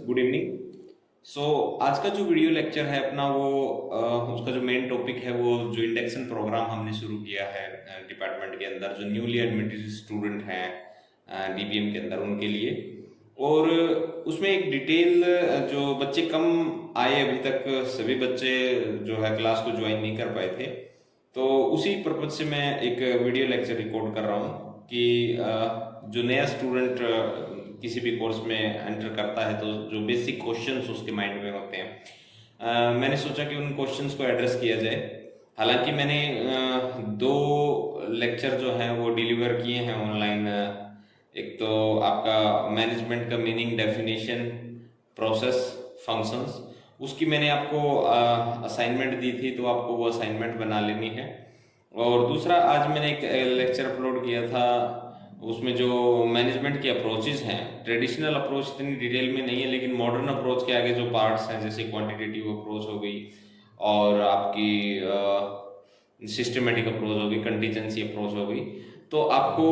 Good evening. सो आज का जो वीडियो लेक्चर है अपना वो उसका जो मेन टॉपिक है वो जो इंडक्शन प्रोग्राम हमने शुरू किया है डिपार्टमेंट के अंदर जो न्यूली एडमिटेड स्टूडेंट हैं डीबीएम के अंदर उनके लिए। और उसमें एक डिटेल जो बच्चे कम आए अभी तक, सभी बच्चे जो है क्लास को ज्वाइन नहीं कर पाए थे, तो उसी पर्पज से मैं एक वीडियो लेक्चर रिकॉर्ड कर रहा हूँ कि जो नया स्टूडेंट किसी भी कोर्स में एंटर करता है तो जो बेसिक क्वेश्चंस उसके माइंड में होते हैं, मैंने सोचा कि उन क्वेश्चंस को एड्रेस किया जाए। हालांकि मैंने दो लेक्चर जो हैं वो डिलीवर किए हैं ऑनलाइन। एक तो आपका मैनेजमेंट का मीनिंग, डेफिनेशन, प्रोसेस, फंक्शंस, उसकी मैंने आपको असाइनमेंट दी थी, तो आपको वो असाइनमेंट बना लेनी है। और दूसरा आज मैंने एक लेक्चर अपलोड किया था, उसमें जो मैनेजमेंट की अप्रोचेज हैं, ट्रेडिशनल अप्रोच इतनी डिटेल में नहीं है, लेकिन मॉडर्न अप्रोच के आगे जो पार्ट्स हैं जैसे क्वांटिटेटिव अप्रोच हो गई और आपकी सिस्टमेटिक अप्रोच हो गई, कंटीजेंसी अप्रोच हो गई, तो आपको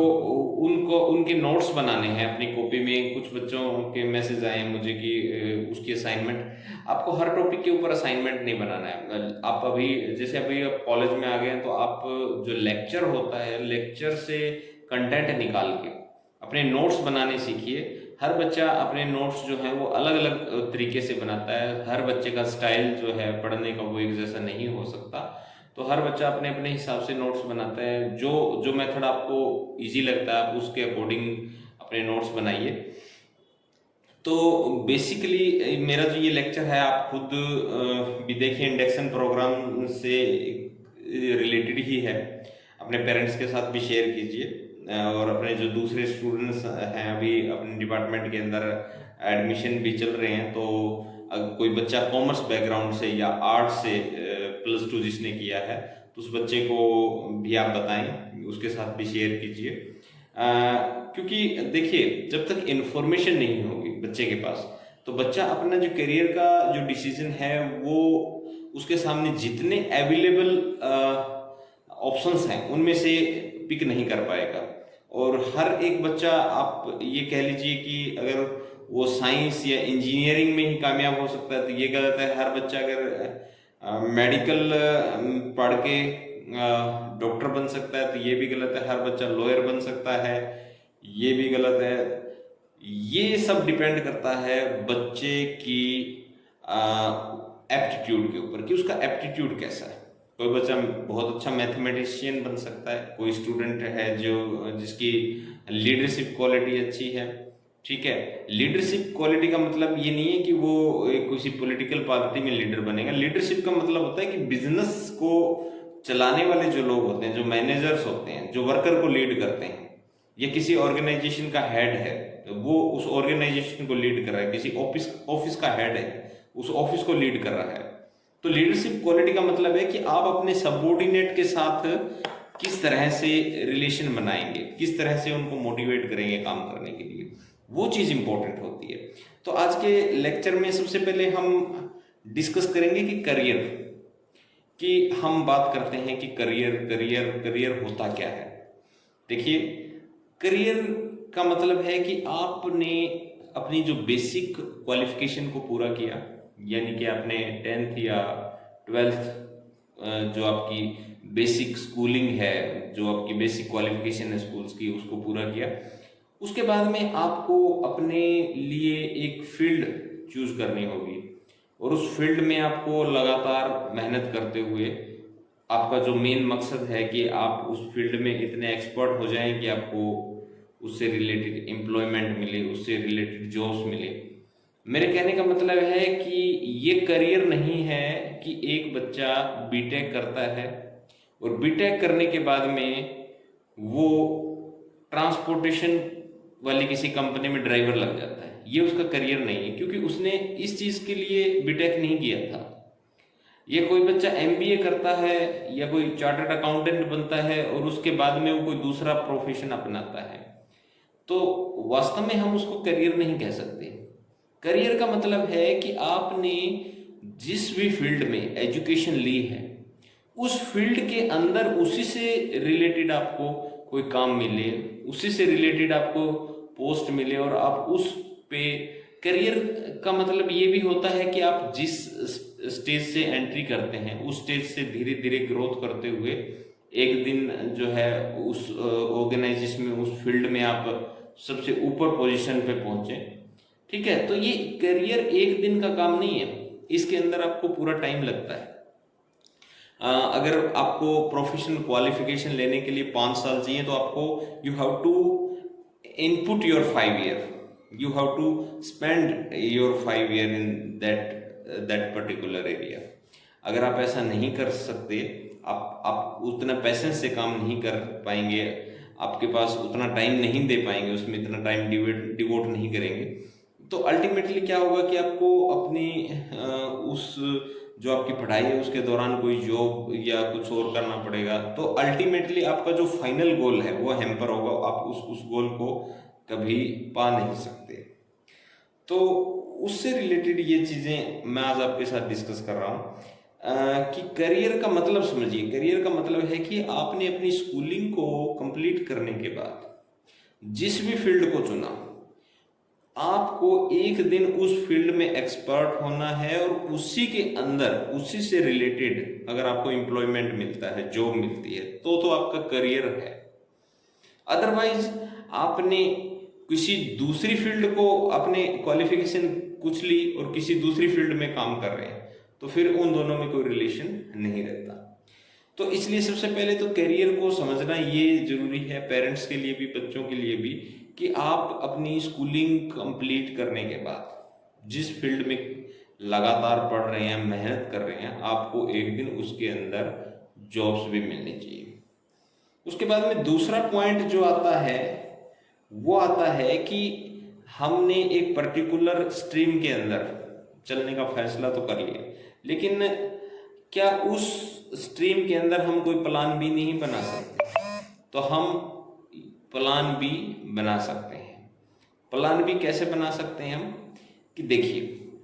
उनको उनके नोट्स बनाने हैं अपनी कॉपी में। कुछ बच्चों के मैसेज आए हैं मुझे कि उसकी असाइनमेंट, आपको हर टॉपिक के ऊपर असाइनमेंट नहीं बनाना है। आप अभी जैसे अभी आप कॉलेज में आ गए हैं, तो आप जो लेक्चर होता है, लेक्चर से कंटेंट निकाल के अपने नोट्स बनाने सीखिए। हर बच्चा अपने नोट्स जो है वो अलग अलग तरीके से बनाता है। हर बच्चे का स्टाइल जो है पढ़ने का वो एक जैसा नहीं हो सकता, तो हर बच्चा अपने अपने हिसाब से नोट्स बनाता है। जो जो मेथड आपको इजी लगता है आप उसके अकॉर्डिंग अपने नोट्स बनाइए। तो बेसिकली मेरा जो ये लेक्चर है आप खुद भी देखिए, इंडक्शन प्रोग्राम से रिलेटेड ही है। अपने पेरेंट्स के साथ भी शेयर कीजिए और अपने जो दूसरे स्टूडेंट्स हैं अभी अपने डिपार्टमेंट के अंदर एडमिशन भी चल रहे हैं, तो कोई बच्चा कॉमर्स बैकग्राउंड से या आर्ट से +2 जिसने किया है, तो उस बच्चे को भी आप बताएं, उसके साथ भी शेयर कीजिए। क्योंकि देखिए, जब तक इन्फॉर्मेशन नहीं होगी बच्चे के पास, तो बच्चा अपना जो करियर का जो डिसीजन है वो उसके सामने जितने अवेलेबल ऑप्शंस हैं उनमें से पिक नहीं कर पाएगा। और हर एक बच्चा, आप ये कह लीजिए कि अगर वो साइंस या इंजीनियरिंग में ही कामयाब हो सकता है तो ये गलत है। हर बच्चा अगर मेडिकल पढ़ के डॉक्टर बन सकता है तो ये भी गलत है। हर बच्चा लॉयर बन सकता है, ये भी गलत है। ये सब डिपेंड करता है बच्चे की एप्टीट्यूड के ऊपर कि उसका एप्टीट्यूड कैसा है। कोई बच्चा बहुत अच्छा मैथमेटिशियन बन सकता है, कोई स्टूडेंट है जिसकी लीडरशिप क्वालिटी अच्छी है, ठीक है। लीडरशिप क्वालिटी का मतलब ये नहीं है कि वो किसी पॉलिटिकल पार्टी में लीडर बनेगा। लीडरशिप का मतलब होता है कि बिजनेस को चलाने वाले जो लोग होते हैं, जो मैनेजर्स होते हैं, जो वर्कर को लीड करते हैं, या किसी ऑर्गेनाइजेशन का हेड है, वो उस ऑर्गेनाइजेशन को लीड कर रहा है, किसी ऑफिस का हेड है, उस ऑफिस को लीड कर रहा है। तो लीडरशिप क्वालिटी का मतलब है कि आप अपने सबऑर्डिनेट के साथ किस तरह से रिलेशन बनाएंगे, किस तरह से उनको मोटिवेट करेंगे काम करने के लिए, वो चीज इंपॉर्टेंट होती है। तो आज के लेक्चर में सबसे पहले हम डिस्कस करेंगे कि करियर की हम बात करते हैं कि करियर होता क्या है। देखिए, करियर का मतलब है कि आपने अपनी जो बेसिक क्वालिफिकेशन को पूरा किया, यानी कि आपने 10th या 12th जो आपकी बेसिक स्कूलिंग है, जो आपकी बेसिक क्वालिफिकेशन है स्कूल्स की, उसको पूरा किया। उसके बाद में आपको अपने लिए एक फील्ड चूज करनी होगी और उस फील्ड में आपको लगातार मेहनत करते हुए आपका जो मेन मकसद है कि आप उस फील्ड में इतने एक्सपर्ट हो जाएं कि आपको उससे रिलेटेड एम्प्लॉयमेंट मिले, उससे रिलेटेड जॉब्स मिले। मेरे कहने का मतलब है कि ये करियर नहीं है कि एक बच्चा बीटेक करता है और बीटेक करने के बाद में वो ट्रांसपोर्टेशन वाली किसी कंपनी में ड्राइवर लग जाता है। ये उसका करियर नहीं है, क्योंकि उसने इस चीज के लिए बीटेक नहीं किया था। ये कोई बच्चा एमबीए करता है या कोई चार्टर्ड अकाउंटेंट बनता है और उसके बाद में वो कोई दूसरा प्रोफेशन अपनाता है, तो वास्तव में हम उसको करियर नहीं कह सकते। करियर का मतलब है कि आपने जिस भी फील्ड में एजुकेशन ली है, उस फील्ड के अंदर उसी से रिलेटेड आपको कोई काम मिले, उसी से रिलेटेड आपको पोस्ट मिले और आप उस पे करियर का मतलब ये भी होता है कि आप जिस स्टेज से एंट्री करते हैं उस स्टेज से धीरे धीरे ग्रोथ करते हुए एक दिन जो है उस ऑर्गेनाइजेशन में, उस फील्ड में आप सबसे ऊपर पोजीशन पे पहुंचे। ठीक है, तो ये करियर एक दिन का काम नहीं है, इसके अंदर आपको पूरा टाइम लगता है। अगर आपको प्रोफेशनल क्वालिफिकेशन लेने के लिए 5 साल चाहिए तो आपको you have to input your 5 year, you have to spend your 5 year in that particular area. अगर आप ऐसा नहीं कर सकते, आप उतना पैसेंस से काम नहीं कर पाएंगे, आपके पास उतना टाइम नहीं दे पाएंगे, उसमें इतना टाइम डिवोट नहीं करेंगे, तो अल्टीमेटली क्या होगा कि आपको अपनी उस जो आपकी पढ़ाई है उसके दौरान कोई जॉब या कुछ और करना पड़ेगा। तो अल्टीमेटली आपका जो फाइनल गोल है वो हैम्पर होगा, आप उस गोल को कभी पा नहीं सकते। तो उससे रिलेटेड ये चीज़ें मैं आज आपके साथ डिस्कस कर रहा हूँ कि करियर का मतलब समझिए। करियर का मतलब है कि आपने अपनी स्कूलिंग को कंप्लीट करने के बाद जिस भी फील्ड को चुना, आपको एक दिन उस फील्ड में एक्सपर्ट होना है और उसी के अंदर, उसी से रिलेटेड अगर आपको एम्प्लॉयमेंट मिलता है, जॉब मिलती है, तो आपका करियर है। अदरवाइज आपने किसी दूसरी फील्ड को, अपने क्वालिफिकेशन कुछ ली और किसी दूसरी फील्ड में काम कर रहे हैं, तो फिर उन दोनों में कोई रिलेशन नहीं रहता। तो इसलिए सबसे पहले तो करियर को समझना ये जरूरी है, पेरेंट्स के लिए भी, बच्चों के लिए भी, कि आप अपनी स्कूलिंग कंप्लीट करने के बाद जिस फील्ड में लगातार पढ़ रहे हैं, मेहनत कर रहे हैं, आपको एक दिन उसके अंदर जॉब्स भी मिलनी चाहिए। उसके बाद में दूसरा पॉइंट जो आता है वो आता है कि हमने एक पर्टिकुलर स्ट्रीम के अंदर चलने का फैसला तो कर लिया, लेकिन क्या उस स्ट्रीम के अंदर हम कोई प्लान बी नहीं बना सकते? तो हम प्लान बी बना सकते हैं। प्लान बी कैसे बना सकते हैं हम? कि देखिए,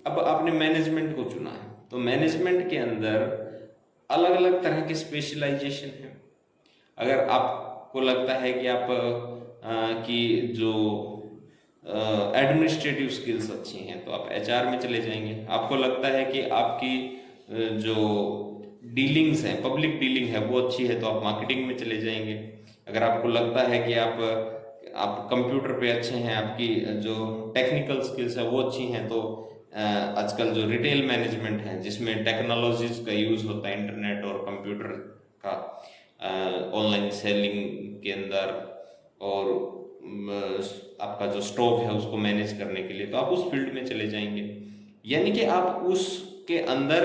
अब आपने मैनेजमेंट को चुना है, तो मैनेजमेंट के अंदर अलग अलग तरह के स्पेशलाइजेशन है। अगर आपको लगता है कि आप की जो एडमिनिस्ट्रेटिव स्किल्स अच्छी हैं, तो आप एचआर में चले जाएंगे। आपको लगता है कि आपकी जो डीलिंग्स हैं, पब्लिक डीलिंग है, वो अच्छी है, तो आप मार्केटिंग में चले जाएंगे। अगर आपको लगता है कि आप कंप्यूटर पे अच्छे हैं, आपकी जो टेक्निकल स्किल्स है वो अच्छी हैं, तो आजकल जो रिटेल मैनेजमेंट है जिसमें टेक्नोलॉजीज का यूज़ होता है, इंटरनेट और कंप्यूटर का, ऑनलाइन सेलिंग के अंदर, और आपका जो स्टॉक है उसको मैनेज करने के लिए, तो आप उस फील्ड में चले जाएंगे। यानी कि आप उसके अंदर,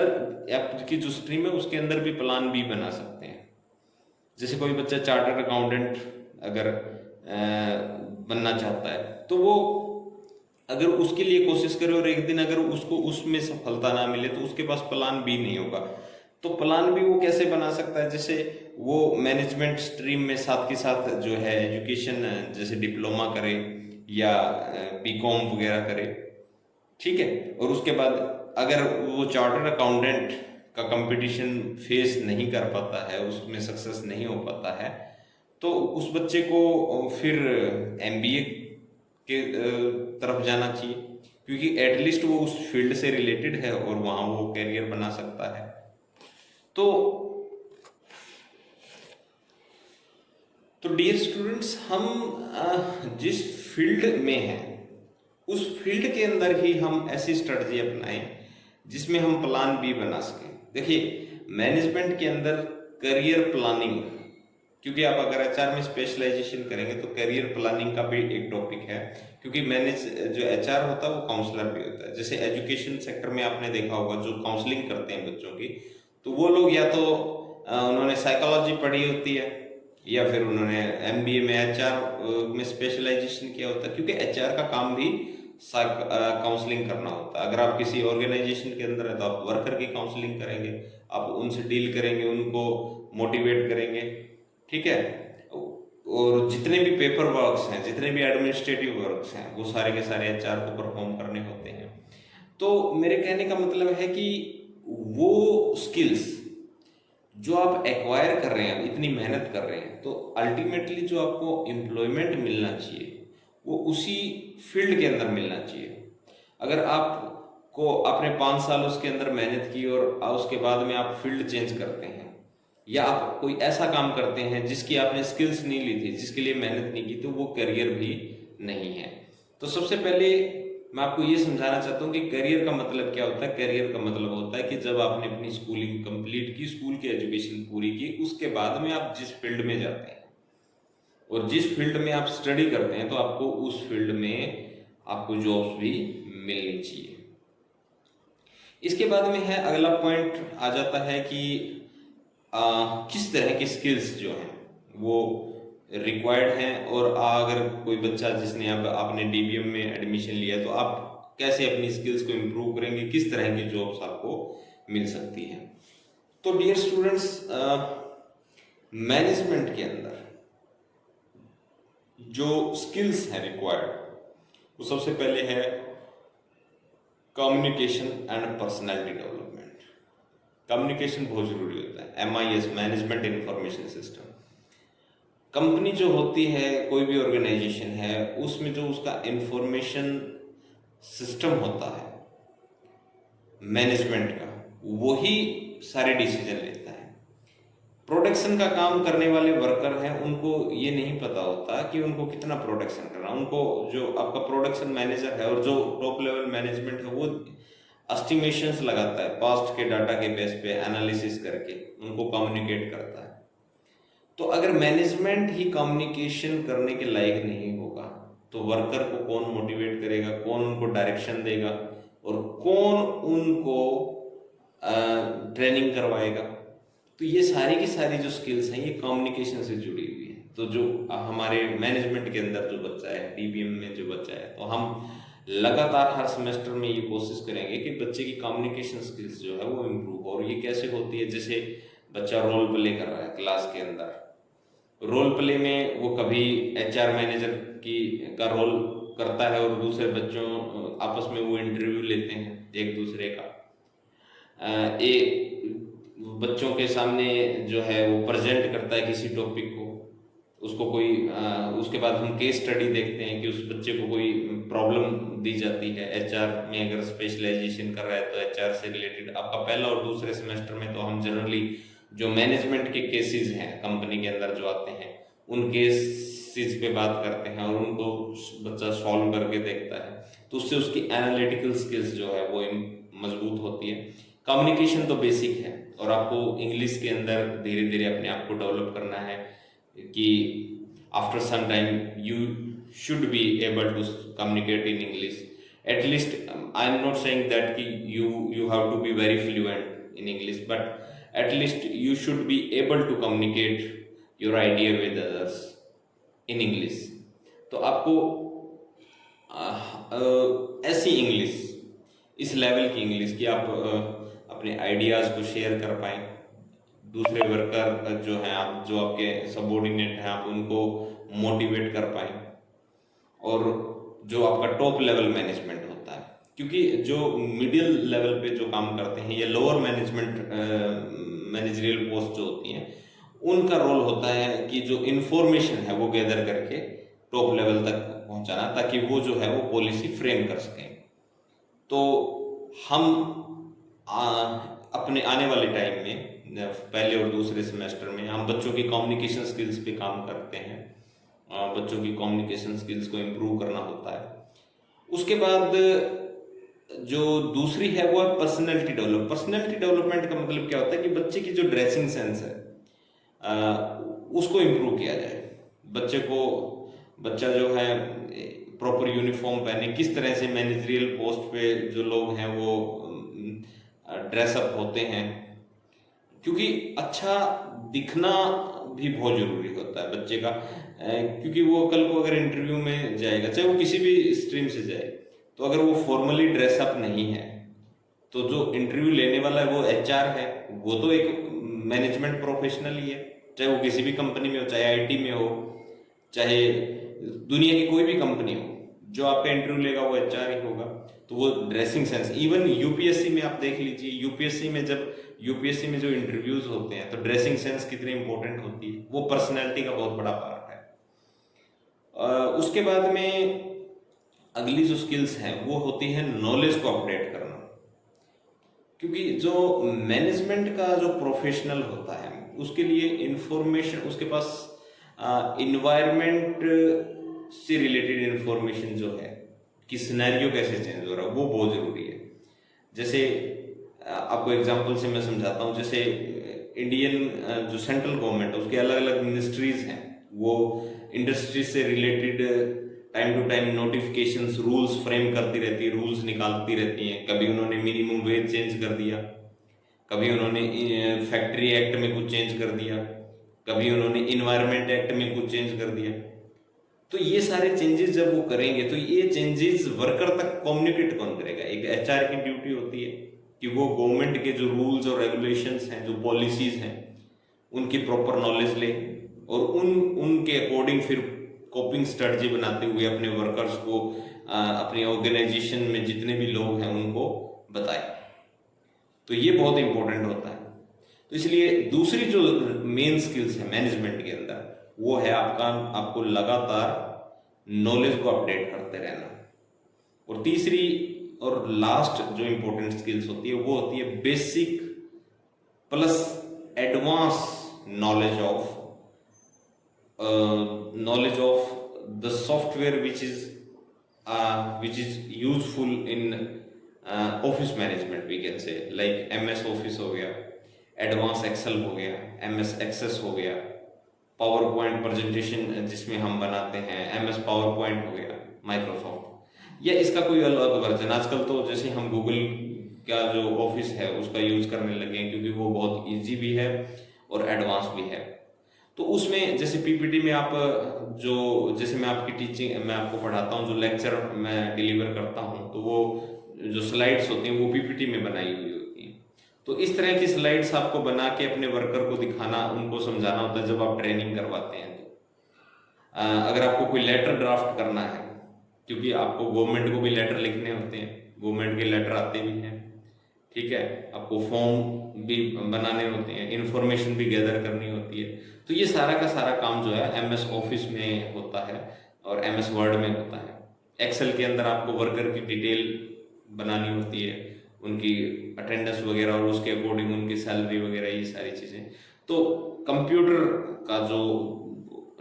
आपकी जो स्ट्रीम है उसके अंदर भी प्लान बी बना सकते हैं। जैसे कोई बच्चा चार्टर्ड अकाउंटेंट अगर बनना चाहता है, तो वो अगर उसके लिए कोशिश करे और एक दिन अगर उसको उसमें सफलता ना मिले, तो उसके पास प्लान बी नहीं होगा। तो प्लान बी वो कैसे बना सकता है? जैसे वो मैनेजमेंट स्ट्रीम में साथ के साथ जो है एजुकेशन, जैसे डिप्लोमा करे या बीकॉम वगैरह करे, ठीक है, और उसके बाद अगर वो चार्टर्ड अकाउंटेंट का कंपटीशन फेस नहीं कर पाता है, उसमें सक्सेस नहीं हो पाता है, तो उस बच्चे को फिर एमबीए के तरफ जाना चाहिए, क्योंकि एटलीस्ट वो उस फील्ड से रिलेटेड है और वहाँ वो कैरियर बना सकता है। तो डियर स्टूडेंट्स, हम जिस फील्ड में हैं उस फील्ड के अंदर ही हम ऐसी स्ट्रेटजी अपनाएं जिसमें हम प्लान बी बना सकें। देखिए, मैनेजमेंट के अंदर करियर प्लानिंग, क्योंकि आप अगर एचआर में स्पेशलाइजेशन करेंगे तो करियर प्लानिंग का भी एक टॉपिक है, क्योंकि जो एचआर होता है वो काउंसलर भी होता है। जैसे एजुकेशन सेक्टर में आपने देखा होगा, जो काउंसलिंग करते हैं बच्चों की, तो वो लोग या तो उन्होंने साइकोलॉजी पढ़ी होती है या फिर उन्होंने एमबीए में एचआर में स्पेशलाइजेशन किया होता है, क्योंकि एचआर का काम भी काउंसलिंग करना होता है। अगर आप किसी ऑर्गेनाइजेशन के अंदर है तो आप वर्कर की काउंसलिंग करेंगे, आप उनसे डील करेंगे, उनको मोटिवेट करेंगे, ठीक है, और जितने भी पेपर वर्क्स हैं, जितने भी एडमिनिस्ट्रेटिव वर्क्स हैं, वो सारे के सारे एचआर को परफॉर्म करने होते हैं। तो मेरे कहने का मतलब है कि वो स्किल्स जो आप एक्वायर कर रहे हैं, इतनी मेहनत कर रहे हैं, तो अल्टीमेटली जो आपको एम्प्लॉयमेंट मिलना चाहिए वो उसी फील्ड के अंदर मिलना चाहिए। अगर आपको आपने 5 साल उसके अंदर मेहनत की और उसके बाद में आप फील्ड चेंज करते हैं, या आप कोई ऐसा काम करते हैं जिसकी आपने स्किल्स नहीं ली थी, जिसके लिए मेहनत नहीं की, तो वो करियर भी नहीं है। तो सबसे पहले मैं आपको ये समझाना चाहता हूँ कि करियर का मतलब क्या होता है। करियर का मतलब होता है कि जब आपने अपनी स्कूलिंग कंप्लीट की, स्कूल की एजुकेशन पूरी की, उसके बाद में आप जिस फील्ड में जाते हैं और जिस फील्ड में आप स्टडी करते हैं, तो आपको उस फील्ड में आपको जॉब्स भी मिलनी चाहिए। इसके बाद में है अगला पॉइंट आ जाता है कि किस तरह की स्किल्स जो हैं वो रिक्वायर्ड हैं, और अगर कोई बच्चा जिसने अब आपने डीबीएम में एडमिशन लिया है, तो आप कैसे अपनी स्किल्स को इम्प्रूव करेंगे, किस तरह की जॉब्स आपको मिल सकती हैं। तो डियर स्टूडेंट्स, मैनेजमेंट के अंदर जो स्किल्स हैं रिक्वायर्ड, वो सबसे पहले है communication and personality development. Communication बहुत जरूरी होता है। MIS, management information system. Company जो होती है, कोई भी ऑर्गेनाइजेशन है, उसमें जो उसका इंफॉर्मेशन सिस्टम होता है मैनेजमेंट का, वही सारे डिसीजन लेता है। प्रोडक्शन का काम करने वाले वर्कर हैं, उनको ये नहीं पता होता कि उनको कितना प्रोडक्शन करना। उनको जो आपका प्रोडक्शन मैनेजर है और जो टॉप लेवल मैनेजमेंट है, वो एस्टिमेशंस लगाता है, पास्ट के डाटा के बेस पे एनालिसिस करके उनको कम्युनिकेट करता है। तो अगर मैनेजमेंट ही कम्युनिकेशन करने के लायक नहीं होगा, तो वर्कर को कौन मोटिवेट करेगा, कौन उनको डायरेक्शन देगा, और कौन उनको ट्रेनिंग करवाएगा। तो ये सारी की सारी जो स्किल्स हैं, ये कम्युनिकेशन से जुड़ी हुई है। तो जो हमारे मैनेजमेंट के अंदर जो बच्चा है, डीबीएम में जो बच्चा है, तो हम लगातार हर सेमेस्टर में ये कोशिश करेंगे कि बच्चे की कम्युनिकेशन स्किल्स जो है वो इम्प्रूव हो। और ये कैसे होती है, जैसे बच्चा रोल प्ले कर रहा है क्लास के अंदर, रोल प्ले में वो कभी HR मैनेजर की का रोल करता है, और दूसरे बच्चों आपस में वो इंटरव्यू लेते हैं एक दूसरे का। बच्चों के सामने जो है वो प्रेजेंट करता है किसी टॉपिक को, उसको कोई उसके बाद हम केस स्टडी देखते हैं कि उस बच्चे को कोई प्रॉब्लम दी जाती है। HR में अगर स्पेशलाइजेशन कर रहा है, तो HR से रिलेटेड आपका पहला और दूसरे सेमेस्टर में तो हम जनरली जो मैनेजमेंट के केसेस हैं कंपनी के अंदर जो आते हैं, उन केसेस पे बात करते हैं, और उनको बच्चा सॉल्व करके देखता है। तो उससे उसकी एनालिटिकल स्किल्स जो है वो मजबूत होती है। कम्युनिकेशन तो बेसिक है, और आपको इंग्लिश के अंदर धीरे धीरे अपने आप को डेवलप करना है कि after some time you should be able to communicate in English. At least I am not saying that कि you have to be very fluent in English, but at least you should be able to communicate your idea with others in English। तो आपको ऐसी English, इस level की English कि आप अपने ideas को शेयर कर पाएँ, दूसरे वर्कर जो हैं, आप जो आपके सबॉर्डिनेट हैं, आप उनको मोटिवेट कर पाएँ, और जो आपका टॉप लेवल मैनेजमेंट होता है, क्योंकि जो मिडिल लेवल पे जो काम करते हैं या लोअर मैनेजरियल पोस्ट जो होती हैं, उनका रोल होता है कि जो इन्फॉर्मेशन है वो गैदर करके टॉप लेवल तक पहुंचाना, ताकि वो जो है वो पॉलिसी फ्रेम कर सकें। तो हम अपने आने वाले टाइम में पहले और दूसरे सेमेस्टर में हम बच्चों की कम्युनिकेशन स्किल्स पे काम करते हैं। बच्चों की कम्युनिकेशन स्किल्स को इम्प्रूव करना होता है। उसके बाद जो दूसरी है वो है पर्सनैलिटी डेवलपमेंट। पर्सनैलिटी डेवलपमेंट का मतलब क्या होता है कि बच्चे की जो ड्रेसिंग सेंस है उसको इम्प्रूव किया जाए। बच्चा जो है प्रॉपर यूनिफॉर्म पहने, किस तरह से मैनेजरियल पोस्ट पे जो लोग हैं वो ड्रेसअप होते हैं, क्योंकि अच्छा दिखना भी बहुत जरूरी होता है बच्चे का। क्योंकि वो कल को अगर इंटरव्यू में जाएगा, चाहे वो किसी भी स्ट्रीम से जाए, तो अगर वो फॉर्मली ड्रेसअप नहीं है, तो जो इंटरव्यू लेने वाला है वो HR है, वो तो एक मैनेजमेंट प्रोफेशनल ही है, चाहे वो किसी भी कंपनी में हो, चाहे IT में हो, चाहे दुनिया की कोई भी कंपनी हो, जो आपका इंटरव्यू लेगा वो HR ही होगा। तो वो ड्रेसिंग सेंस, इवन UPSC में आप देख लीजिए, UPSC में जो इंटरव्यूज होते हैं, तो ड्रेसिंग सेंस कितनी इंपॉर्टेंट होती है, वो पर्सनैलिटी का बहुत बड़ा पार्ट है। उसके बाद में अगली जो स्किल्स हैं वो होती है नॉलेज को अपडेट करना। क्योंकि जो मैनेजमेंट का जो प्रोफेशनल होता है उसके लिए इंफॉर्मेशन, उसके पास इन्वायरमेंट से रिलेटेड इंफॉर्मेशन जो है कि सिनेरियो कैसे चेंज हो रहा है वो बहुत जरूरी है। जैसे आपको एग्जांपल से मैं समझाता हूँ। जैसे इंडियन जो सेंट्रल गवर्नमेंट है उसके अलग अलग मिनिस्ट्रीज हैं, वो इंडस्ट्री से related time to time notifications, rules frame करती रहती है, रूल्स निकालती रहती हैं। कभी उन्होंने मिनिमम वेज चेंज कर दिया, कभी उन्होंने फैक्ट्री एक्ट में कुछ चेंज कर दिया, कभी उन्होंने इन्वायरमेंट एक्ट में कुछ चेंज कर दिया। तो ये सारे चेंजेस जब वो करेंगे तो ये चेंजेस वर्कर तक कम्युनिकेट कौन करेगा? एक एचआर की ड्यूटी होती है कि वो गवर्नमेंट के जो रूल्स और रेगुलेशंस हैं, जो पॉलिसीज हैं, उनकी प्रॉपर नॉलेज ले और उनके अकॉर्डिंग फिर कोपिंग स्ट्रेटजी बनाते हुए अपने वर्कर्स को, अपनी ऑर्गेनाइजेशन में जितने भी लोग हैं उनको बताए। तो ये बहुत इंपॉर्टेंट होता है। तो इसलिए दूसरी जो मेन स्किल्स है मैनेजमेंट के अंदर वो है आपको लगातार नॉलेज को अपडेट करते रहना। और तीसरी और लास्ट जो इंपॉर्टेंट स्किल्स होती है वो होती है basic plus advance knowledge of the software which is useful in office management. We can say like MS office हो गया, एडवांस एक्सेल हो गया, MS एक्सेस हो गया, पावर पॉइंट प्रेजेंटेशन जिसमें हम बनाते हैं MS पावर पॉइंट हो गया, माइक्रोसॉफ्ट, या इसका कोई अलग वर्जन। आजकल तो जैसे हम गूगल का जो ऑफिस है उसका यूज करने लगे हैं क्योंकि वो बहुत इजी भी है और एडवांस भी है। तो उसमें जैसे PPT में आप जो, जैसे मैं आपकी टीचिंग, मैं आपको पढ़ाता हूँ, जो लेक्चर मैं डिलीवर करता हूँ, तो वो जो स्लाइड्स होती हैं वो PPT में बनाई हुई होती हैं। तो इस तरह की स्लाइड्स आपको बना के अपने वर्कर को दिखाना, उनको समझाना होता है जब आप ट्रेनिंग करवाते हैं। तो अगर आपको कोई लेटर ड्राफ्ट करना है, क्योंकि आपको गवर्नमेंट को भी लेटर लिखने होते हैं, गवर्नमेंट के लेटर आते भी हैं, ठीक है, आपको फॉर्म भी बनाने होते हैं, इंफॉर्मेशन भी गैदर करनी होती है। तो ये सारा का सारा काम जो है MS ऑफिस में होता है और MS वर्ड में होता है। एक्सेल के अंदर आपको वर्कर की डिटेल बनानी होती है, उनकी अटेंडेंस वगैरह और उसके अकॉर्डिंग उनकी सैलरी वगैरह, ये सारी चीज़ें। तो कंप्यूटर का जो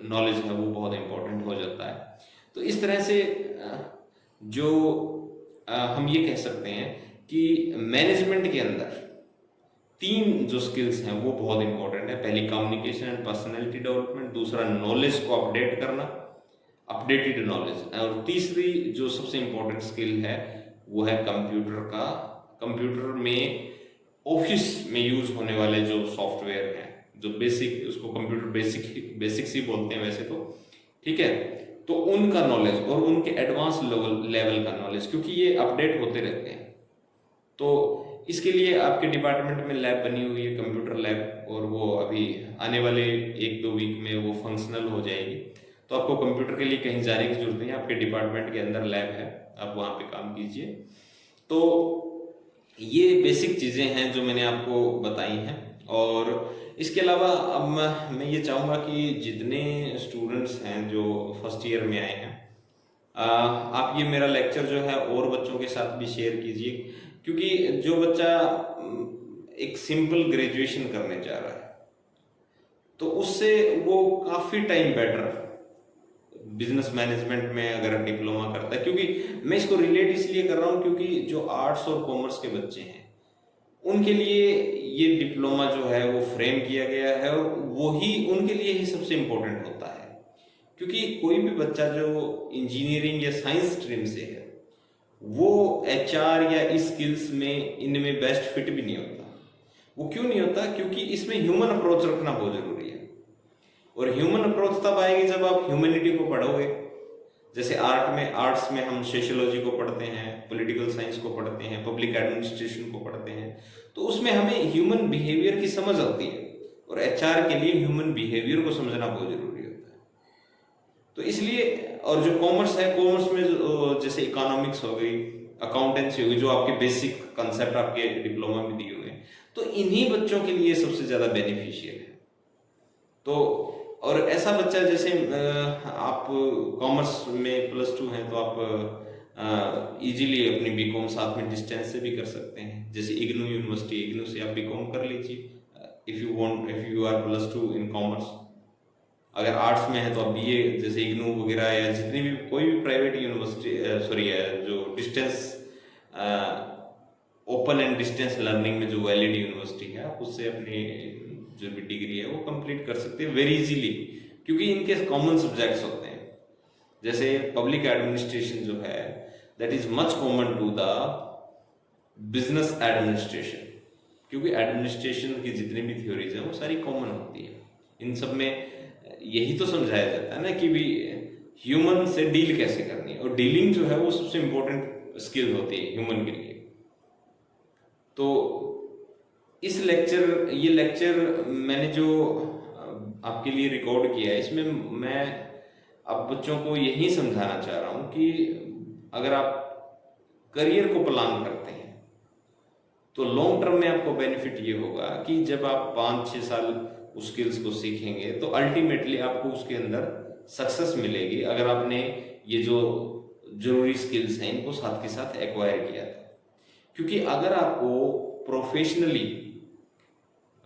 नॉलेज है वो बहुत इंपॉर्टेंट हो जाता है। तो इस तरह से जो हम ये कह सकते हैं कि मैनेजमेंट के अंदर 3 जो स्किल्स हैं वो बहुत इंपॉर्टेंट है। पहली कम्युनिकेशन एंड पर्सनैलिटी डेवलपमेंट, दूसरा नॉलेज को अपडेट करना, अपडेटेड नॉलेज, और तीसरी जो सबसे इंपॉर्टेंट स्किल है वो है कंप्यूटर में ऑफिस में यूज होने वाले जो सॉफ्टवेयर हैं, जो बेसिक, उसको कंप्यूटर बेसिक्स ही बोलते हैं वैसे तो, ठीक है। तो उनका नॉलेज और उनके एडवांस लेवल का नॉलेज, क्योंकि ये अपडेट होते रहते हैं। तो इसके लिए आपके डिपार्टमेंट में लैब बनी हुई है, कंप्यूटर लैब, और वो अभी आने वाले 1-2 वीक में वो फंक्शनल हो जाएगी। तो आपको कंप्यूटर के लिए कहीं जाने की जरूरत नहीं है, आपके डिपार्टमेंट के अंदर लैब है, आप वहाँ पे काम कीजिए। तो ये बेसिक चीज़ें हैं जो मैंने आपको बताई हैं। और इसके अलावा अब मैं ये चाहूँगा कि जितने स्टूडेंट्स हैं जो फर्स्ट ईयर में आए हैं, आप ये मेरा लेक्चर जो है और बच्चों के साथ भी शेयर कीजिए, क्योंकि जो बच्चा एक सिंपल ग्रेजुएशन करने जा रहा है तो उससे वो काफ़ी टाइम बेटर बिजनेस मैनेजमेंट में अगर डिप्लोमा करता है, क्योंकि मैं इसको रिलेट इसलिए कर रहा हूँ क्योंकि जो आर्ट्स और कॉमर्स के बच्चे हैं उनके लिए ये डिप्लोमा जो है वो फ्रेम किया गया है और वही उनके लिए ही सबसे इम्पोर्टेंट होता है। क्योंकि कोई भी बच्चा जो इंजीनियरिंग या साइंस स्ट्रीम से है वो HR या इस स्किल्स में इनमें बेस्ट फिट भी नहीं होता। वो क्यों नहीं होता? क्योंकि इसमें ह्यूमन अप्रोच रखना बहुत जरूरी है, और ह्यूमन अप्रोच तब आएगी जब आप ह्यूमैनिटी को पढ़ोगे। जैसे आर्ट्स में हम सोशियोलॉजी को पढ़ते हैं, पॉलिटिकल साइंस को पढ़ते हैं, पब्लिक एडमिनिस्ट्रेशन को पढ़ते हैं, तो उसमें हमें ह्यूमन बिहेवियर की समझ आती है, और HR के लिए ह्यूमन बिहेवियर को समझना बहुत जरूरी होता है। तो इसलिए, और जो कॉमर्स है, कॉमर्स में जैसे इकोनॉमिक्स हो गई, अकाउंटेंसी हो गई, जो आपके बेसिक कंसेप्ट आपके डिप्लोमा में दिए हुए हैं, तो इन्हीं बच्चों के लिए सबसे ज्यादा बेनिफिशियल है। तो और ऐसा बच्चा, जैसे आप कॉमर्स में +2 हैं तो आप इजीली अपनी बीकॉम साथ में डिस्टेंस से भी कर सकते हैं। जैसे इग्नू यूनिवर्सिटी, इग्नू से आप बीकॉम कर लीजिए if you are +2 in commerce. अगर आर्ट्स में है तो आप बीए जैसे इग्नू वगैरह या जितनी भी कोई भी प्राइवेट यूनिवर्सिटी जो distance open and distance learning में जो वैलिड यूनिवर्सिटी है, आप उससे अपनी जो भी डिग्री है वो कंप्लीट कर सकते हैं वेरी इजीली, क्योंकि इनके कॉमन सब्जेक्ट्स होते हैं। जैसे पब्लिक एडमिनिस्ट्रेशन जो है that is much common to the business administration, क्योंकि एडमिनिस्ट्रेशन की जितनी भी थ्योरीज हैं वो सारी कॉमन होती है। इन सब में यही तो समझाया जाता है ना कि भी ह्यूमन से डील कैसे करनी है, और डीलिंग जो है वो सबसे इंपॉर्टेंट स्किल होती है ह्यूमन के लिए। तो ये लेक्चर मैंने जो आपके लिए रिकॉर्ड किया है, इसमें मैं अब बच्चों को यही समझाना चाह रहा हूं कि अगर आप करियर को प्लान करते हैं तो लॉन्ग टर्म में आपको बेनिफिट ये होगा कि जब आप 5-6 साल उस स्किल्स को सीखेंगे तो अल्टीमेटली आपको उसके अंदर सक्सेस मिलेगी, अगर आपने ये जो जरूरी स्किल्स हैं इनको साथ के साथ एक्वायर किया था। क्योंकि अगर आपको प्रोफेशनली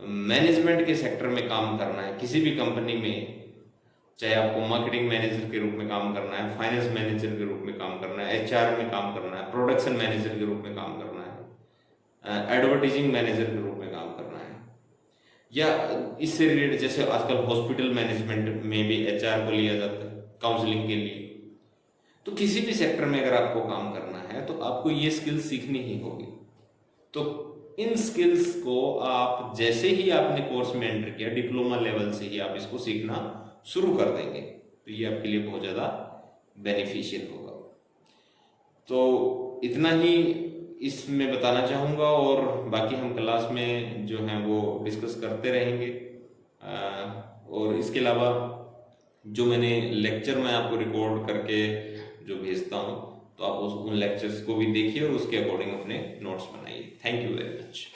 मैनेजमेंट के सेक्टर में काम करना है किसी भी कंपनी में, चाहे आपको मार्केटिंग मैनेजर के रूप में काम करना है, फाइनेंस मैनेजर के रूप में काम करना है, एचआर में काम करना है, प्रोडक्शन मैनेजर के रूप में काम करना है, एडवर्टाइजिंग मैनेजर के रूप में काम करना है, या इससे रिलेटेड जैसे आजकल हॉस्पिटल मैनेजमेंट में भी एचआर को लिया जाता है काउंसलिंग के लिए, तो किसी भी सेक्टर में अगर आपको काम करना है तो आपको ये स्किल्स सीखनी ही होगी। तो इन स्किल्स को आप जैसे ही आपने कोर्स में एंटर किया, डिप्लोमा लेवल से ही आप इसको सीखना शुरू कर देंगे, तो ये आपके लिए बहुत ज़्यादा बेनिफिशियल होगा। तो इतना ही इसमें बताना चाहूँगा, और बाकी हम क्लास में जो है वो डिस्कस करते रहेंगे। और इसके अलावा जो मैंने लेक्चर में आपको रिकॉर्ड करके जो भेजता हूँ, तो आप उन लेक्चर्स को भी देखिए और उसके अकॉर्डिंग अपने नोट्स बनाइए। Thank you very much.